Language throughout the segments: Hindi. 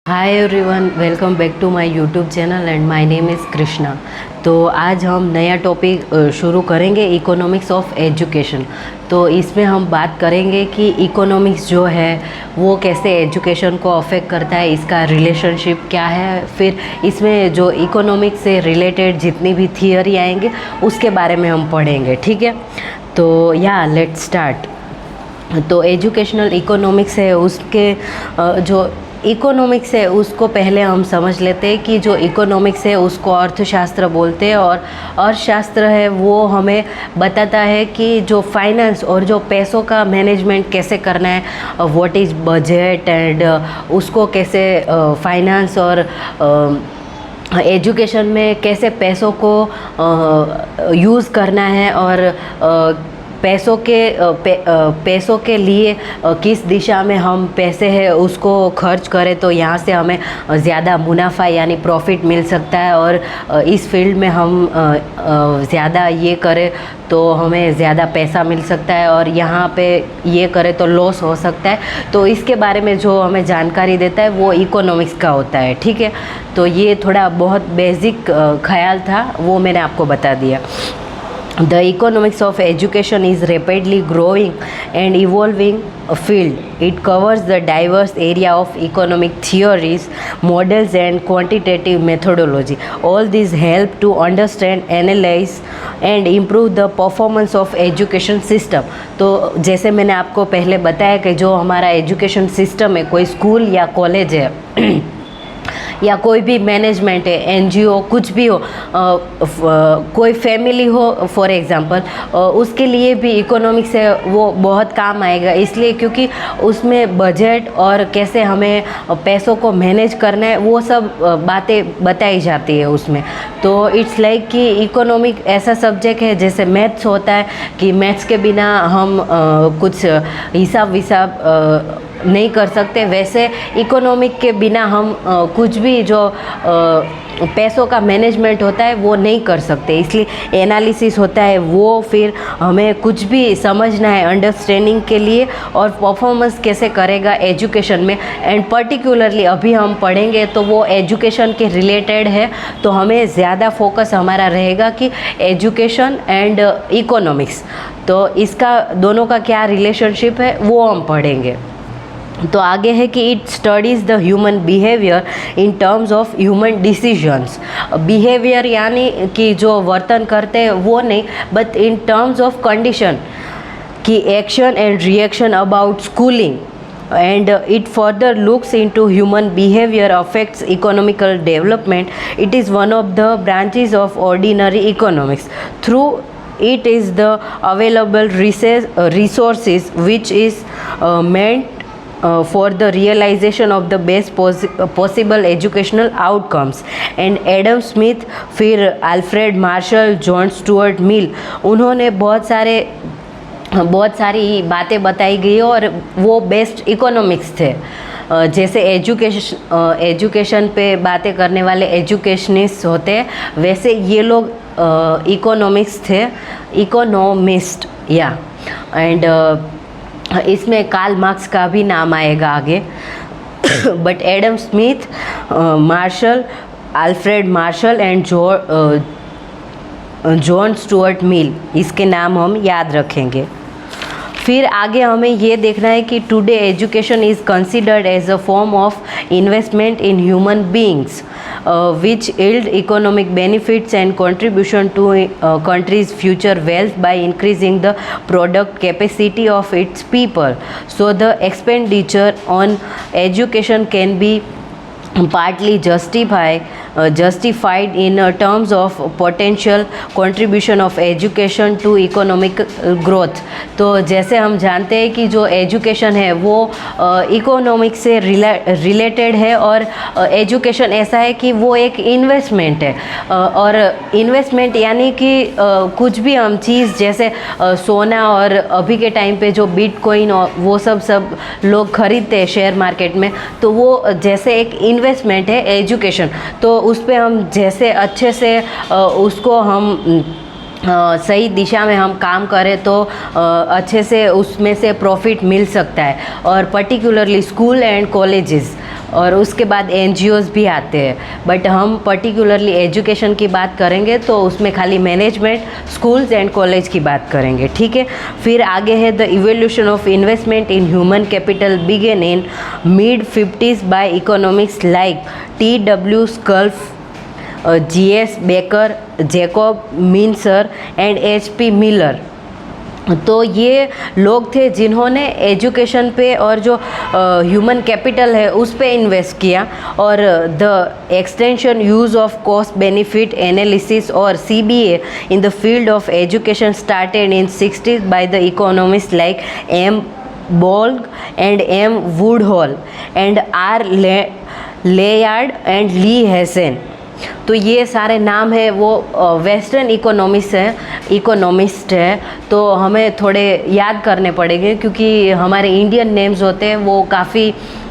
Hi everyone, welcome back to my YouTube channel and my name is Krishna. तो आज हम नया टॉपिक शुरू करेंगे, इकोनॉमिक्स ऑफ एजुकेशन। तो इसमें हम बात करेंगे कि इकोनॉमिक्स जो है वो कैसे एजुकेशन को अफेक्ट करता है, इसका रिलेशनशिप क्या है। फिर इसमें जो इकोनॉमिक्स से रिलेटेड जितनी भी थियोरी आएंगे उसके बारे में हम पढ़ेंगे, ठीक है। तो लेट्स स्टार्ट। तो एजुकेशनल इकोनॉमिक्स है, उसके जो इकोनॉमिक्स है उसको पहले हम समझ लेते हैं कि जो इकोनॉमिक्स है उसको अर्थशास्त्र बोलते हैं। और अर्थशास्त्र है वो हमें बताता है कि जो फाइनेंस और जो पैसों का मैनेजमेंट कैसे करना है, व्हाट इज़ बजट एंड उसको कैसे फाइनेंस और एजुकेशन में कैसे पैसों को यूज़ करना है और पैसों के लिए किस दिशा में हम पैसे हैं उसको खर्च करें तो यहाँ से हमें ज़्यादा मुनाफा यानी प्रॉफिट मिल सकता है। और इस फील्ड में हम ज़्यादा ये करें तो हमें ज़्यादा पैसा मिल सकता है, और यहाँ पे ये करें तो लॉस हो सकता है। तो इसके बारे में जो हमें जानकारी देता है वो इकोनॉमिक्स का होता है, ठीक है। तो ये थोड़ा बहुत बेसिक ख्याल था, वो मैंने आपको बता दिया। The economics of education is rapidly growing and evolving field. It covers the diverse area of economic theories, models and quantitative methodology. All these help to understand, analyze and improve the performance of education system. तो जैसे मैंने आपको पहले बताया कि जो हमारा एजुकेशन सिस्टम है, कोई स्कूल या कॉलेज है या कोई भी मैनेजमेंट है, एनजीओ कुछ भी हो, कोई फैमिली हो फॉर एग्जांपल, उसके लिए भी इकोनॉमिक्स है वो बहुत काम आएगा। इसलिए क्योंकि उसमें बजट और कैसे हमें पैसों को मैनेज करना है वो सब बातें बताई जाती है उसमें। तो इट्स लाइक कि इकोनॉमिक ऐसा सब्जेक्ट है जैसे मैथ्स होता है कि मैथ्स के बिना हम कुछ हिसाब विसाब नहीं कर सकते, वैसे इकोनॉमिक के बिना हम कुछ भी जो पैसों का मैनेजमेंट होता है वो नहीं कर सकते। इसलिए एनालिसिस होता है, वो फिर हमें कुछ भी समझना है अंडरस्टैंडिंग के लिए, और परफॉर्मेंस कैसे करेगा एजुकेशन में। एंड पर्टिकुलरली अभी हम पढ़ेंगे तो वो एजुकेशन के रिलेटेड है, तो हमें ज़्यादा फोकस हमारा रहेगा कि एजुकेशन एंड इकोनॉमिक्स, तो इसका दोनों का क्या रिलेशनशिप है वो हम पढ़ेंगे। तो आगे है कि it studies the human behaviour in terms of human decisions. Behaviour यानी कि जो वर्तन करते हैं वो नहीं, but in terms of condition कि action and reaction about schooling. And it further looks into human behavior affects economical development. It is one of the branches of ordinary economics. Through it is the available resources which is meant for the realization of the best possible educational outcomes. And Adam Smith, फिर Alfred Marshall, John Stuart Mill, उन्होंने बहुत सारी बातें बताई गई और वो बेस्ट इकोनॉमिक्स थे। जैसे एजुकेशन पे बातें करने वाले एजुकेशनिस्ट होते हैं, वैसे ये लोग इकोनॉमिक्स थे, इकोनॉमिस्ट या। एंड इसमें कार्ल मार्क्स का भी नाम आएगा आगे। But Adam Smith, Marshall, Alfred Marshall and John Stuart Mill, इसके नाम हम याद रखेंगे। फिर आगे हमें ये देखना है कि today education is considered as a form of investment in human beings which yield economic benefits and contribution to country's future wealth by increasing the product capacity of its people. So the expenditure on education can be partly justified in terms of potential contribution of education to economic growth. तो जैसे हम जानते हैं कि जो एजुकेशन है वो इकोनॉमिक्स से रिलेटेड है, और एजुकेशन ऐसा है कि वो एक इन्वेस्टमेंट है। और इन्वेस्टमेंट यानी कि कुछ भी हम चीज़ जैसे सोना, और अभी के टाइम पे जो बिटकॉइन और वो सब लोग खरीदते हैं शेयर मार्केट में, तो वो जैसे एक इन्वेस्टमेंट है एजुकेशन। तो उस पर हम जैसे अच्छे से उसको हम सही दिशा में हम काम करें तो अच्छे से उसमें से प्रॉफिट मिल सकता है। और पर्टिकुलरली स्कूल एंड कॉलेजेस और उसके बाद एनजीओज़ भी आते हैं, बट हम पर्टिकुलरली एजुकेशन की बात करेंगे तो उसमें खाली मैनेजमेंट, स्कूल्स एंड कॉलेज की बात करेंगे, ठीक है। फिर आगे है the evolution of investment in human capital began in mid 50s by economics like T.W. Schultz, G.S. Becker, Jacob Mincer and H.P. Miller. तो ये लोग थे जिन्होंने एजुकेशन पे और जो ह्यूमन कैपिटल है उस पे इन्वेस्ट किया। और the extension use of cost benefit analysis और CBA in the field of education started in 60s by the economist like M. Blaug and M. Woodhall and R. Layard and Lee Hansen. तो ये सारे नाम है वो वेस्टर्न इकोनॉमिस्ट है, तो हमें थोड़े याद करने पड़ेंगे क्योंकि हमारे इंडियन नेम्स होते हैं वो काफ़ी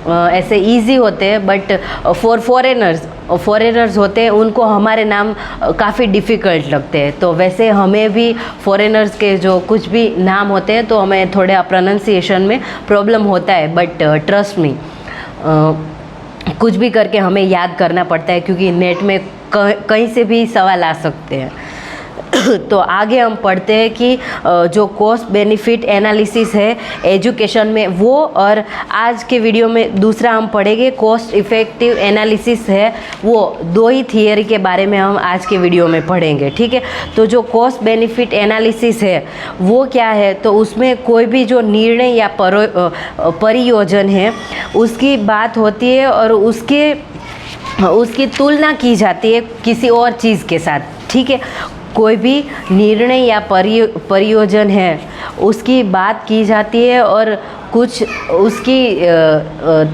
ऐसे इजी होते हैं, बट फॉरेनर्स होते हैं उनको हमारे नाम काफ़ी डिफ़िकल्ट लगते हैं। तो वैसे हमें भी फॉरेनर्स के जो कुछ भी नाम होते हैं तो हमें थोड़ा प्रोनाउंसिएशन में प्रॉब्लम होता है, बट ट्रस्ट मी कुछ भी करके हमें याद करना पड़ता है क्योंकि नेट में कहीं से भी सवाल आ सकते हैं। तो आगे हम पढ़ते हैं कि जो कॉस्ट बेनिफिट एनालिसिस है एजुकेशन में वो, और आज के वीडियो में दूसरा हम पढ़ेंगे कॉस्ट इफ़ेक्टिव एनालिसिस है वो। दो ही थियरी के बारे में हम आज के वीडियो में पढ़ेंगे, ठीक है। तो जो कॉस्ट बेनिफिट एनालिसिस है वो क्या है, तो उसमें कोई भी जो निर्णय या परियोजन है उसकी बात होती है और उसकी तुलना की जाती है किसी और चीज़ के साथ, ठीक है। कोई भी निर्णय या परियोजन है उसकी बात की जाती है और कुछ उसकी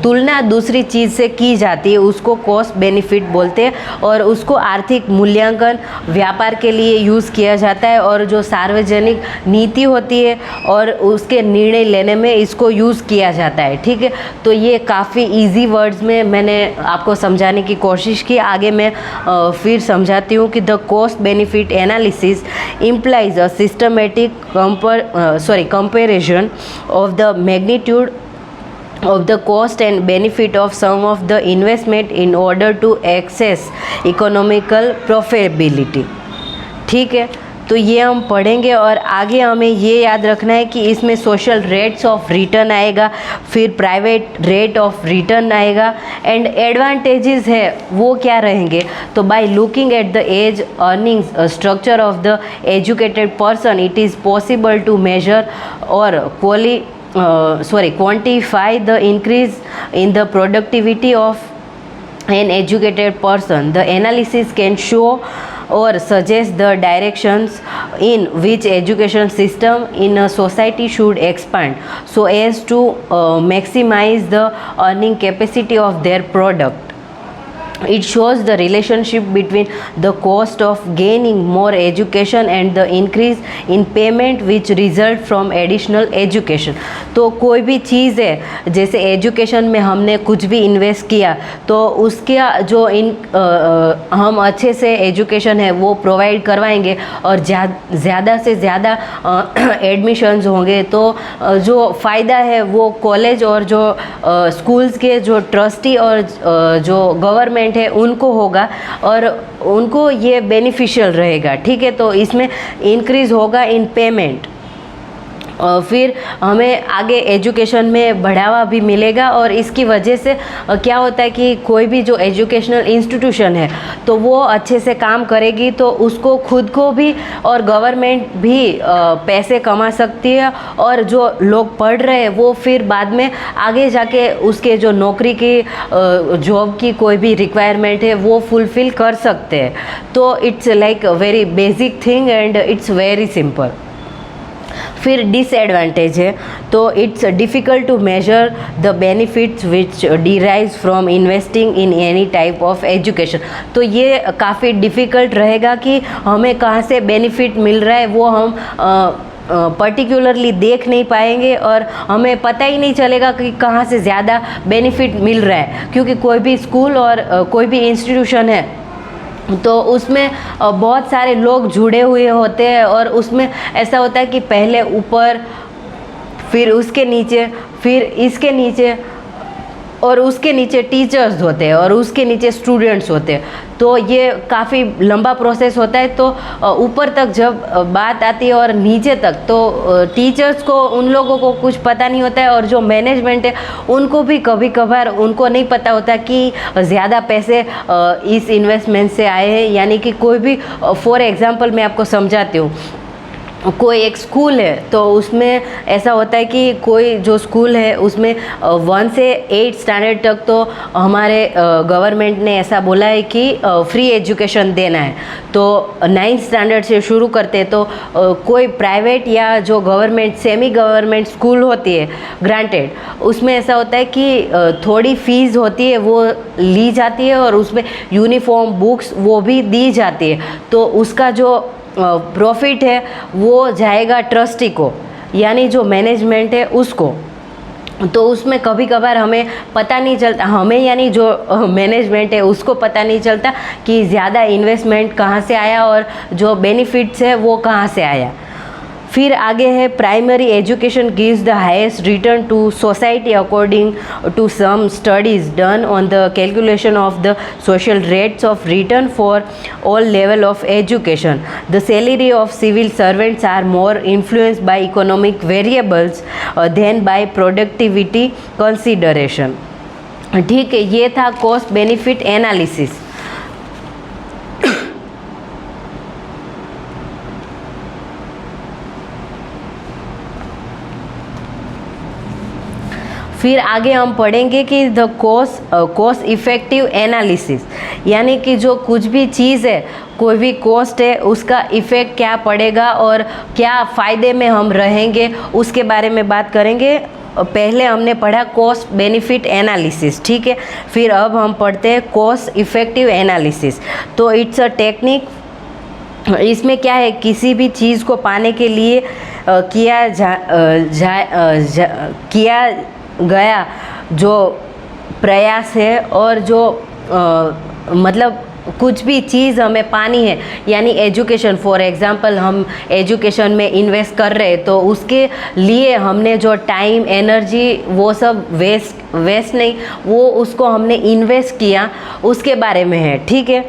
तुलना दूसरी चीज़ से की जाती है, उसको कॉस्ट बेनिफिट बोलते हैं। और उसको आर्थिक मूल्यांकन व्यापार के लिए यूज़ किया जाता है और जो सार्वजनिक नीति होती है और उसके निर्णय लेने में इसको यूज़ किया जाता है, ठीक है। तो ये काफ़ी इजी वर्ड्स में मैंने आपको समझाने की कोशिश की। आगे मैं फिर समझाती हूँ कि the cost benefit analysis implies a systematic comparison of the magnitude of the cost and benefit of some of the investment in order to access economical profitability, ठीक है। तो ये हम पढ़ेंगे और आगे हमें ये याद रखना है कि इसमें सोशल रेट्स ऑफ रिटर्न आएगा, फिर प्राइवेट रेट ऑफ रिटर्न आएगा एंड एडवांटेजेस है वो क्या रहेंगे। तो by looking at the age earnings structure of the educated person it is possible to measure और quantify the increase in the productivity of an educated person. The analysis can show or suggest the directions in which education system in a society should expand so as to maximize the earning capacity of their product. It shows the relationship between the cost of gaining more education and the increase in payment which result from additional education. तो कोई भी चीज़ है जैसे एजुकेशन में हमने कुछ भी इन्वेस्ट किया तो उसका जो हम अच्छे से एजुकेशन है वो प्रोवाइड करवाएंगे और ज़्यादा से ज़्यादा एडमिशन्स होंगे तो जो फ़ायदा है वो कॉलेज और जो स्कूल्स के जो ट्रस्टी और जो गवर्नमेंट है उनको होगा और उनको ये बेनिफिशियल रहेगा, ठीक है। तो इसमें इंक्रीज़ होगा इन पेमेंट फिर हमें आगे एजुकेशन में बढ़ावा भी मिलेगा और इसकी वजह से क्या होता है कि कोई भी जो एजुकेशनल इंस्टीट्यूशन है तो वो अच्छे से काम करेगी तो उसको खुद को भी और गवर्नमेंट भी पैसे कमा सकती है और जो लोग पढ़ रहे हैं वो फिर बाद में आगे जाके उसके जो नौकरी की जॉब की कोई भी रिक्वायरमेंट है वो फुलफ़िल कर सकते हैं। तो it's like very basic thing and it's very simple. फिर डिसएडवांटेज है तो it's difficult to measure the benefits which derives from investing in any type of education. तो ये काफ़ी डिफ़िकल्ट रहेगा कि हमें कहाँ से बेनिफिट मिल रहा है वो हम पर्टिकुलरली देख नहीं पाएंगे और हमें पता ही नहीं चलेगा कि कहाँ से ज़्यादा बेनिफिट मिल रहा है, क्योंकि कोई भी स्कूल और कोई भी इंस्टीट्यूशन है तो उसमें बहुत सारे लोग जुड़े हुए होते हैं और उसमें ऐसा होता है कि पहले ऊपर, फिर उसके नीचे, फिर इसके नीचे, और उसके नीचे टीचर्स होते हैं और उसके नीचे स्टूडेंट्स होते हैं। तो ये काफ़ी लंबा प्रोसेस होता है। तो ऊपर तक जब बात आती है और नीचे तक, तो टीचर्स को, उन लोगों को कुछ पता नहीं होता है और जो मैनेजमेंट है उनको भी कभी कभार उनको नहीं पता होता कि ज़्यादा पैसे इस इन्वेस्टमेंट से आए हैं। यानी कि कोई भी, फॉर एग्जांपल मैं आपको समझाती हूँ, कोई एक स्कूल है तो उसमें ऐसा होता है कि कोई जो स्कूल है उसमें 1 से 8 स्टैंडर्ड तक तो हमारे गवर्नमेंट ने ऐसा बोला है कि फ्री एजुकेशन देना है। तो 9th स्टैंडर्ड से शुरू करते हैं। तो कोई प्राइवेट या जो गवर्नमेंट, सेमी गवर्नमेंट स्कूल होती है ग्रांटेड, उसमें ऐसा होता है कि थोड़ी फ़ीस होती है वो ली जाती है और उसमें यूनिफॉर्म, बुक्स वो भी दी जाती है। तो उसका जो प्रॉफिट है वो जाएगा ट्रस्टी को, यानी जो मैनेजमेंट है उसको। तो उसमें कभी कभार हमें पता नहीं चलता, हमें यानी जो मैनेजमेंट है उसको पता नहीं चलता कि ज़्यादा इन्वेस्टमेंट कहाँ से आया और जो बेनिफिट्स है वो कहाँ से आया। फिर आगे है primary education gives the highest return to society according to some studies done on the calculation of the social rates of return for all level of education. The salary of civil servants are more influenced by economic variables than by productivity consideration. ठीक है, ये था कॉस्ट बेनिफिट एनालिसिस। फिर आगे हम पढ़ेंगे कि द कॉस्ट इफ़ेक्टिव एनालिसिस, यानी कि जो कुछ भी चीज़ है, कोई भी कॉस्ट है, उसका इफ़ेक्ट क्या पड़ेगा और क्या फ़ायदे में हम रहेंगे, उसके बारे में बात करेंगे। पहले हमने पढ़ा कॉस्ट बेनिफिट एनालिसिस, ठीक है। फिर अब हम पढ़ते हैं कॉस्ट इफ़ेक्टिव एनालिसिस। तो इट्स अ टेक्निक, इसमें क्या है, किसी भी चीज़ को पाने के लिए किया गया जो प्रयास है और जो मतलब कुछ भी चीज़ हमें पानी है, यानी एजुकेशन, फॉर एग्जांपल हम एजुकेशन में इन्वेस्ट कर रहे हैं तो उसके लिए हमने जो टाइम, एनर्जी, वो सब वेस्ट नहीं, वो उसको हमने इन्वेस्ट किया, उसके बारे में है, ठीक है।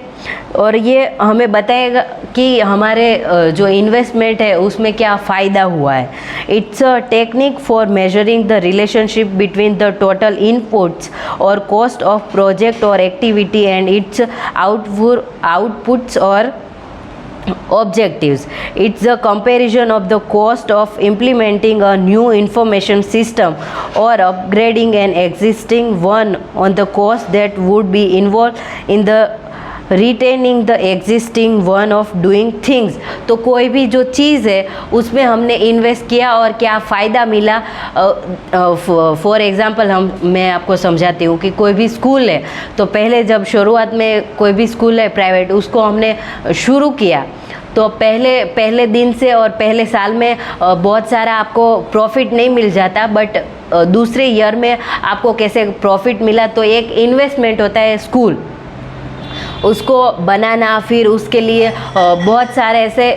और ये हमें बताएगा कि हमारे जो इन्वेस्टमेंट है उसमें क्या फ़ायदा हुआ है। It's a technique for measuring the relationship between the total inputs और कॉस्ट ऑफ प्रोजेक्ट और एक्टिविटी एंड इट्स आउटपुट्स और objectives. It's a comparison of the cost of implementing a new information system or upgrading an existing one on the cost that would be involved in the retaining the existing one of doing things. तो कोई भी जो चीज़ है उसमें हमने इन्वेस्ट किया और क्या फ़ायदा मिला। फॉर एग्ज़ाम्पल मैं आपको समझाती हूँ कि कोई भी स्कूल है, तो पहले जब शुरुआत में कोई भी स्कूल है प्राइवेट, उसको हमने शुरू किया तो पहले दिन से और पहले साल में बहुत सारा आपको प्रॉफिट नहीं मिल जाता, बट दूसरे ईयर में आपको कैसे प्रॉफिट मिला। तो एक इन्वेस्टमेंट होता है स्कूल, उसको बनाना, फिर उसके लिए बहुत सारे ऐसे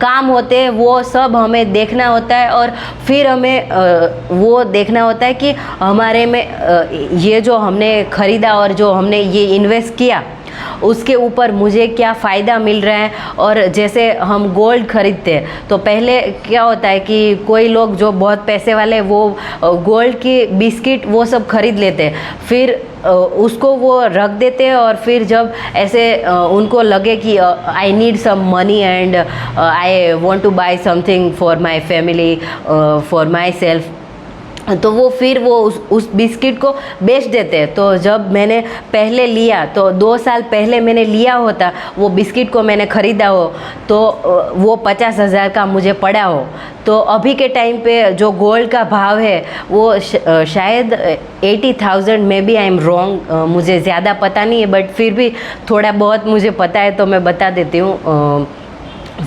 काम होते हैं, वो सब हमें देखना होता है और फिर हमें वो देखना होता है कि हमारे में ये जो हमने ख़रीदा और जो हमने ये इन्वेस्ट किया उसके ऊपर मुझे क्या फ़ायदा मिल रहा है। और जैसे हम गोल्ड खरीदते हैं तो पहले क्या होता है कि कोई लोग जो बहुत पैसे वाले वो गोल्ड की बिस्किट वो सब खरीद लेते हैं, फिर उसको वो रख देते हैं और फिर जब ऐसे उनको लगे कि I need some money and I want to buy something for my family, for my self, तो वो फिर वो उस बिस्किट को बेच देते हैं। तो जब मैंने पहले लिया, तो 2 साल पहले मैंने लिया होता, वो बिस्किट को मैंने ख़रीदा हो तो वो 50,000 का मुझे पड़ा हो, तो अभी के टाइम पे जो गोल्ड का भाव है वो शायद 80,000, maybe I am wrong, मुझे ज़्यादा पता नहीं है, बट फिर भी थोड़ा बहुत मुझे पता है तो मैं बता देती हूँ।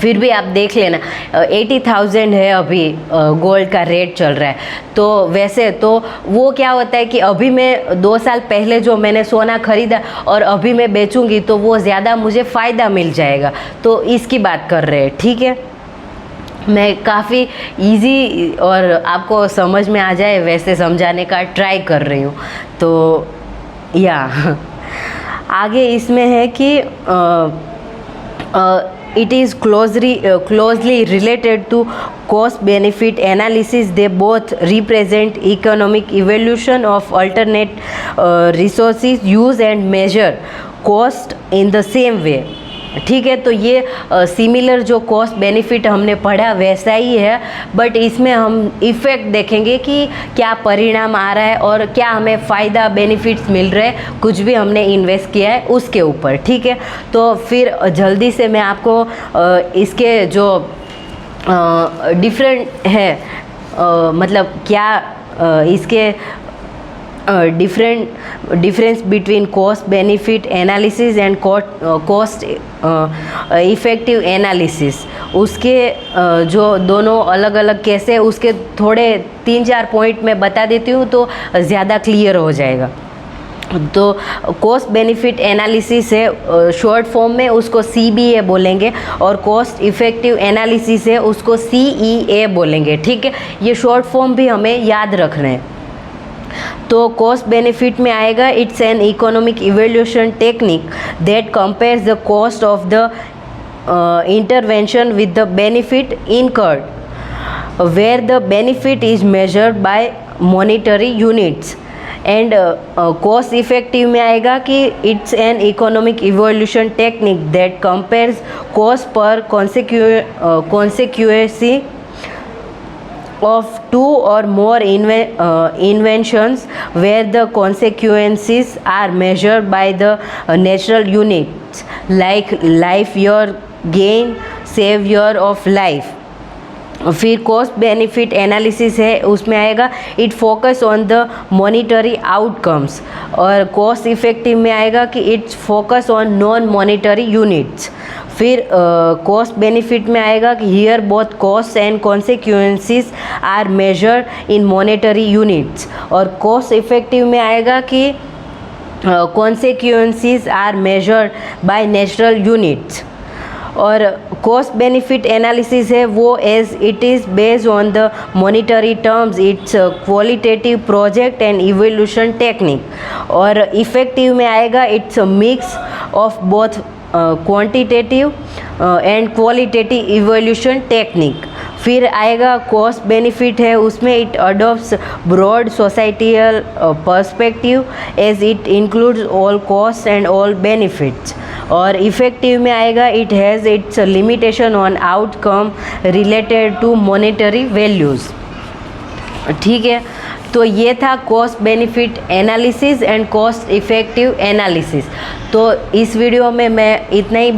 फिर भी आप देख लेना 80,000 है अभी गोल्ड का रेट चल रहा है। तो वैसे तो वो क्या होता है कि अभी मैं 2 साल पहले जो मैंने सोना खरीदा और अभी मैं बेचूंगी तो वो ज़्यादा मुझे फ़ायदा मिल जाएगा, तो इसकी बात कर रहे हैं। ठीक है, मैं काफ़ी इजी और आपको समझ में आ जाए वैसे समझाने का ट्राई कर रही हूँ। तो या आगे इसमें है कि it is closely related to cost benefit analysis. They both represent economic evolution of alternate resources, use and measure cost in the same way. ठीक है, तो ये सिमिलर जो कॉस्ट बेनिफिट हमने पढ़ा वैसा ही है, बट इसमें हम इफ़ेक्ट देखेंगे कि क्या परिणाम आ रहा है और क्या हमें फ़ायदा बेनिफिट्स मिल रहे हैं कुछ भी हमने इन्वेस्ट किया है उसके ऊपर। ठीक है, तो फिर जल्दी से मैं आपको इसके जो डिफरेंट है मतलब क्या इसके difference between cost benefit analysis and cost effective analysis, उसके जो दोनों अलग अलग कैसे उसके थोड़े 3-4 पॉइंट मैं बता देती हूँ तो ज़्यादा क्लियर हो जाएगा। तो कॉस्ट बेनिफिट एनालिसिस है, शॉर्ट फॉर्म में उसको CBA बोलेंगे, और कॉस्ट इफ़ेक्टिव एनालिसिस है उसको CEA बोलेंगे। ठीक है, ये शॉर्ट फॉर्म भी हमें याद रखना है। तो कॉस्ट बेनिफिट में आएगा it's an economic evolution technique that compares the cost of the intervention with the benefit incurred where the benefit is measured by monetary units. And cost effective में आएगा कि it's an economic evolution technique that compares cost per consequence of 2 or more inventions where the consequences are measured by the natural units like life year gain, save year of life। फिर कॉस्ट बेनिफिट एनालिसिस है, उसमें आएगा it focus on the monetary outcomes, और कॉस्ट इफेक्टिव में आएगा कि it's focus on non monetary units. फिर कॉस्ट बेनिफिट में आएगा कि here both cost and consequences are measured in monetary units, और कॉस्ट इफेक्टिव में आएगा कि consequences are measured by natural units. और कॉस्ट बेनिफिट एनालिसिस है वो as it is based on the monetary terms, it's qualitative project and evolution technique. और इफेक्टिव में आएगा it's a mix of both quantitative and qualitative evolution technique. फिर आएगा कॉस्ट बेनिफिट है, उसमें it adopts broad societal perspective as it includes all cost and all benefits. और इफेक्टिव में आएगा it has its limitation on outcome related to monetary values. ठीक है, तो ये था cost benefit analysis and cost effective analysis. तो इस वीडियो में मैं इतना ही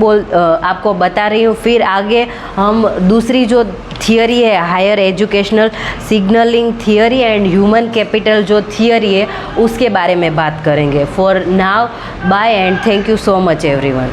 आपको बता रही हूँ। फिर आगे हम दूसरी जो थियरी है higher educational signalling theory and human capital जो थियरी है उसके बारे में बात करेंगे। For now bye and thank you so much everyone.